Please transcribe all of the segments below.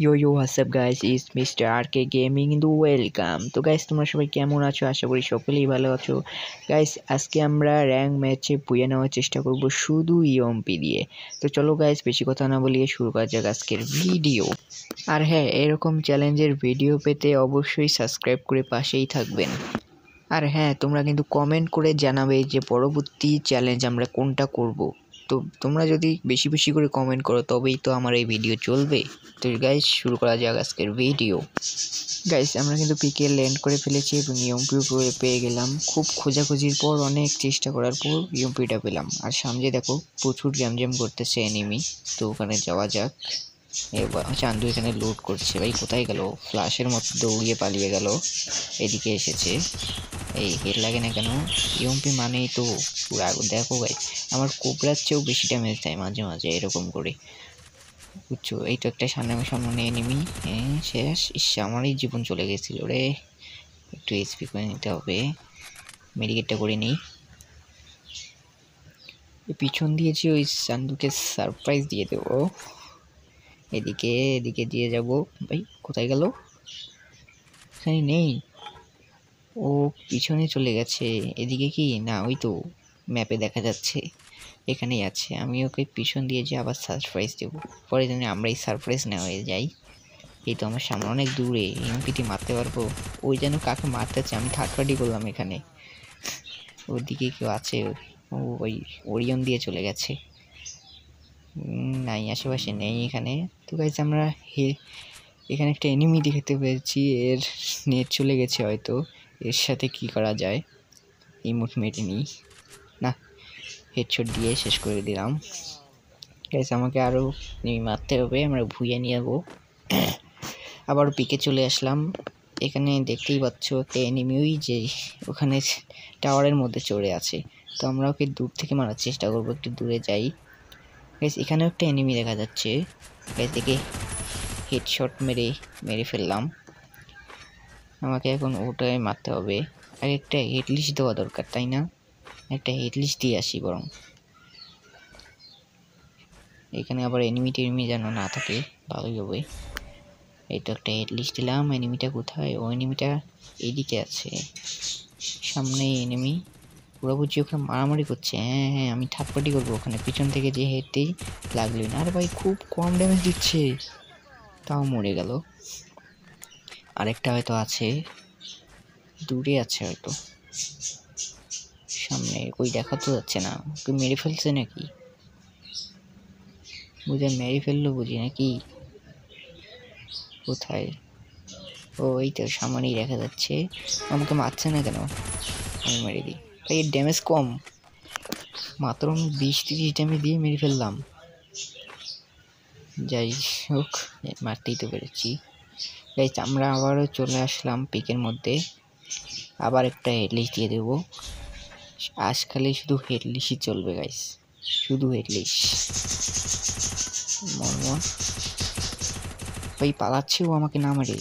Yo yo what's up guys, is mister R K gaming ইন্দু welcome. তো guys, তোমরা সবাই কেমন আছো? আশা করি সকলেই ভালো আছো। গাইস, আজকে আমরা র্যাঙ্ক ম্যাচে পুয়ে নেওয়ার চেষ্টা করব শুধু ইএমপি দিয়ে। তো চলো গাইস, বেশি কথা না বলিয়ে শুরু করা যাক আজকের ভিডিও। আর হ্যাঁ, এরকম চ্যালেঞ্জের ভিডিও পেতে অবশ্যই সাবস্ক্রাইব করে পাশেই থাকবেন। আর হ্যাঁ, তোমরা কিন্তু কমেন্ট করে জানাবে যে পরবর্তী চ্যালেঞ্জ আমরা কোনটা করব। তো তোমরা যদি বেশি বেশি করে কমেন্ট করো তবেই তো আমার এই ভিডিও চলবে। তো গাইস, শুরু করা যাক আজকের ভিডিও। গাইস, আমরা কিন্তু পিকে ল্যান্ড করে ফেলেছি এবং ইএমপি পেয়ে গেলাম। খুব খোঁজাখুঁজির পর, অনেক চেষ্টা করার পর ইএমপিটা পেলাম। আর সামনে দেখো প্রচুর জ্যাম করতেছে এনিমি। তো ওখানে যাওয়া যাক। চান্দু এখানে লোড করছে। ভাই কোথায় গেল? ফ্ল্যাশের মতো দৌড়িয়ে পালিয়ে গেল। এদিকে এসেছে। এই হেড লাগে না কেন? ইএমপি মানেই তো পুরা। দেখো ভাই, আমার কোবরার চেয়েও বেশি ড্যামেজ দেয় মাঝে মাঝে এরকম করে, বুঝছো? এই তো একটা সামনে এনিমি। হ্যাঁ, শেষ। আমারই জীবন চলে গেছিল রে। একটু এসপি করে নিতে হবে। মেডিকেটটা করে নিই। পিছন দিয়েছি, ওই চান্দুকে সারপ্রাইজ দিয়ে দেবো। এদিকে দিয়ে যাব। ভাই কোথায় গেল? এখানে নেই। ও পিছনে চলে গেছে। এদিকে কি না? ওই তো ম্যাপে দেখা যাচ্ছে এখানেই আছে। আমি ওকে পিছন দিয়ে যে আবার সারপ্রাইজ দেবো। পরে যেন আমরাই সারপ্রাইজ না হয়ে যাই। এই তো আমার সামনে অনেক দূরে, এমপিটি মারতে পারবো। ওই যেন কাকে মারতে চাই, আমি থার্ড পার্টি করলাম এখানে। ওদিকে কেউ আছে? ও ওই ওরিয়ন দিয়ে চলে গেছে। নাই, আশেপাশে নেই এখানে। তো গাইস, আমরা এখানে একটা এনিমি দেখতে পেয়েছি। এর নেট চলে গেছে হয়তো। এর সাথে কি করা যায়? ইমোট মেটে নিই না, হেডশট দিয়ে শেষ করে দিলাম। গাইস, আমাকে আরও এনিমি মারতে হবে। আমরা ভুইয়ে নিয়ে যাবো। আবার পিকে চলে আসলাম। এখানে দেখতেই পাচ্ছ একটা এনিমি, ওই যে ওখানে টাওয়ারের মধ্যে চড়ে আছে। তো আমরা ওকে দূর থেকে মারার চেষ্টা করবো। একটু দূরে যাই। গাইস, এখানেও একটা এনিমি দেখা যাচ্ছে। গাইস, দেখে হেডশট মেরে ফেললাম। আমাকে এখন ওটাই মারতে হবে। আর একটা হেডলিস্ট দেওয়া দরকার, তাই না? একটা হেডলিস্ট দিয়ে আসি বরং। এখানে আবার এনিমি যেন না থাকে, ভালোই হবে। এই তো একটা হেডলিস্ট দিলাম। এনিমিটা কোথায়? ও এনিমিটা এইদিকে আছে, সামনে এনিমি। পুরো বুঝি ওখানে মারামারি করছে। হ্যাঁ, আমি থার্ড পার্টি করবো ওখানে। পিছন থেকে যে হেড দিই, লাগলোই না। আরে ভাই, খুব কম ড্যামেজ দিচ্ছে, তাও মরে গেল। আরেকটা হয়তো আছে, দূরে আছে হয়তো, সামনে কই দেখা তো যাচ্ছে না। ওকে মেরে ফেলছে নাকি? বুঝে মেরে ফেললো বুঝি নাকি? কোথায়? ও এই তো সামনেই দেখা যাচ্ছে। আমাকে মারছে না কেন? আমি মেরে দিই। ভাই, এর ড্যামেজ কম, মাত্র আমি 20-30 ড্যামেজ দিয়ে মেরে ফেললাম। যাই হোক, মারতেই তো পেরেছি। গাইস, আমরা আবারও চলে আসলাম পিকের মধ্যে। আবার একটা হেডলিস্ট দিয়ে দেবো। আজকালে শুধু হেডলিস্টই চলবে গাইস, শুধু হেডলিস্ট। মর। ভাই পালাচ্ছে ও, আমাকে না মেরে।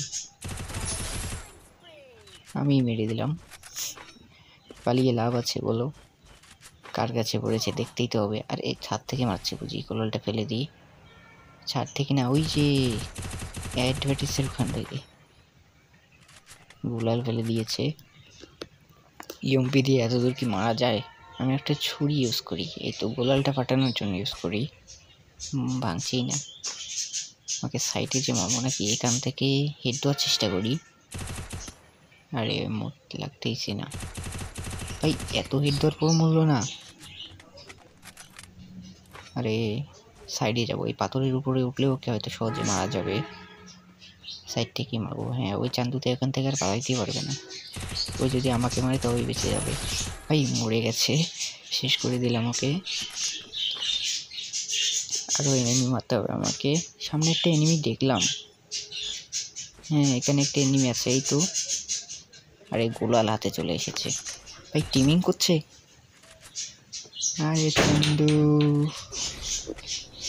আমি মেরে দিলাম। পালিয়ে লাভ আছে বলো? কার কাছে পড়েছে দেখতেই তো হবে। আর এই ছাদ থেকে মারছে বুঝি। কোলালটা ফেলে দিই। ছাদ থেকে না, ওই যে অ্যাডভার্টাইজের ওখান থেকে গুলাল ফেলে দিয়েছে। ইএমপি দিয়ে এত দূর কি মারা যায়? আমি একটা ছুরি ইউজ করি, এই তো গোলালটা ফাটানোর জন্য ইউজ করি। ভাঙছেই না। আমাকে সাইডে যে মারবো নাকি? এখান থেকে হেড দেওয়ার চেষ্টা করি। আরে মরতে লাগতেইছে না ভাই, এত হেড দেওয়ার পর মরলো না। আরে সাইডে যাবো, এই পাথরের উপরে উঠলেও ওকে হয়তো সহজে মারা যাবে। সাইড থেকে মারবো। হ্যাঁ, ওই চান্দুতে এখান থেকে আর পালাইতেই পারবে না। ওই যদি আমাকে মারে তবেই বেঁচে যাবে। ভাই মরে গেছে, শেষ করে দিলাম ওকে। আরও এনিমি মারতে হবে আমাকে। সামনে একটা এনিমি দেখলাম। হ্যাঁ, এখানে একটা এনিমি আছে, এই তো। আরে গোলাল হাতে চলে এসেছে। ভাই টিমিং করছে। আরে চান্দু,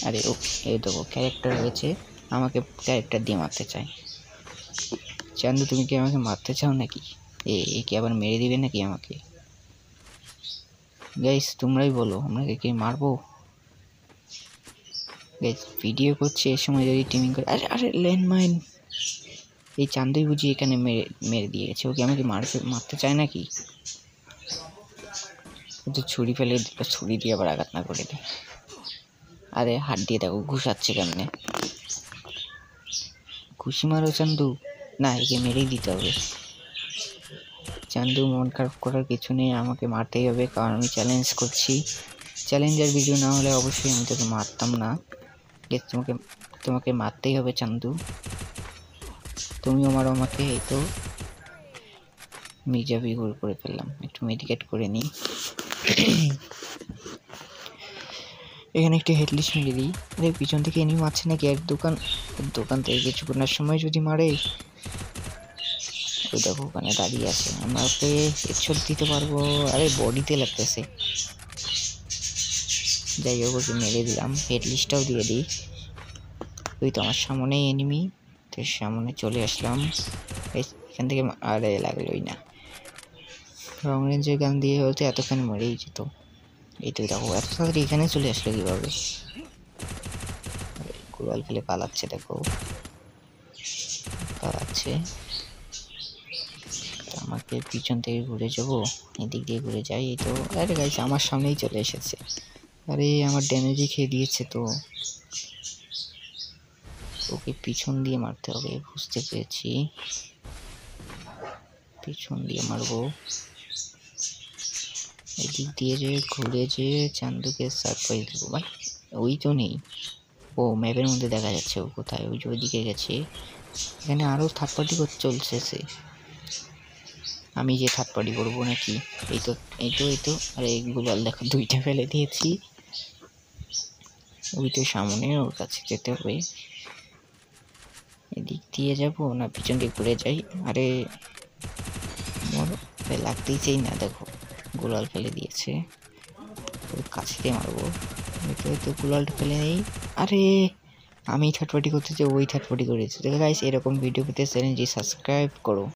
আরে ওকে, এই দেখো ক্যারেক্টার হয়েছে, আমাকে ক্যারেক্টার দিয়ে মারতে চায়। চান্দু, তুমি কি আমাকে মারতে চাও নাকি? এ কি আবার মেরে দিবে নাকি আমাকে? গাইস, তোমরাই বলো, আমরা কি মারবো? গাইস ভিডিও করছি এর সময় যদি টিমিং করে, আরে আরে ল্যান্ডমাইন, এই চান্দুই বুঝি এখানে মেরে দিয়ে গেছে। ওকে আমাকে মারতে চায় নাকি? তো ছুরি ফেলে দিল, ছুরি দিয়ে আবার আঘাত না করে দেয়। আরে হাত দিয়ে দেখো ঘুষাচ্ছে কেমনে। খুশি মারো চান্দু, না একে মেরেই দিতে হবে। চান্দু মন খারাপ করার কিছু নেই, আমাকে মারতেই হবে কারণ আমি চ্যালেঞ্জ করছি। চ্যালেঞ্জার ভিডিও না হলে অবশ্যই আমি তোকে মারতাম না। তোমাকে মারতেই হবে চান্দু, তুমিও মারো আমাকে। এই তো মির্জাবি গোল করে ফেললাম, একটু মেডিকেট করে নিই। এখানে একটু হেডলিস্ট মেরে দিই। আরে পিছন থেকে এনিমি মারছে নাকি? এক দোকান থেকে কিছু কেনার সময় যদি মারে, ওই দেখো ওখানে দাঁড়িয়ে আছে, আমাকে হেডশট দিতে পারবো। আরে বডিতে লাগতেছে, যাই হোক ওকে মেরে দিলাম, হেডলিস্টটাও দিয়ে দিই। ওই তো আমার সামনেই এনিমি, তো সামনে চলে আসলাম। এখান থেকে আরে লাগলোই না, লং রেঞ্জের গান দিয়ে হয়তো এতক্ষণ মরেই যেত। এই তো দেখো এত তাড়াতাড়ি এখানে চলে আসলো কীভাবে? গোলাল ফেলে পালাচ্ছে, দেখো পালাচ্ছে। আমাকে পিছন থেকে ঘুরে যাবো, এদিক দিয়ে ঘুরে যাই। এই তো আরে গাইস আমার সামনেই চলে এসেছে। আরে আমার ড্যামেজই খেয়ে দিয়েছে। তো ওকে পিছন দিয়ে মারতে হবে, বুঝতে পেরেছি, পিছন দিয়ে মারবো। এদিক দিয়ে যে ঘুরে যে চান্দুকে সারপ্রাইজ দেবো। ভাই ওই তো নেই, ও ম্যাপের মধ্যে দেখা যাচ্ছে ও কোথায়, ওই যে ওইদিকে গেছে। এখানে আরও থার্ড পার্টি চলছে, আমি যে থার্ড পার্টি করবো নাকি? এই তো আরে গুলাল দেখো দুইটা ফেলে দিয়েছি। ওই তো সামনে, ওর কাছে যেতে হবে। এদিক দিয়ে যাবো না পিছন দিয়ে ঘুরে যাই? আরে মোর লাগতেই চাই না, দেখো গুলাল ফেলে দিয়েছে, ওর কাছে দিয়ে মারবো। তো গুলালটা ফেলে নেই। আরে আমি থার্ড পার্টি করতে চাই, ওই থার্ড পার্টি করেছে। দেখো গাইস এরকম ভিডিও পেতে চ্যানেলটি সাবস্ক্রাইব করো।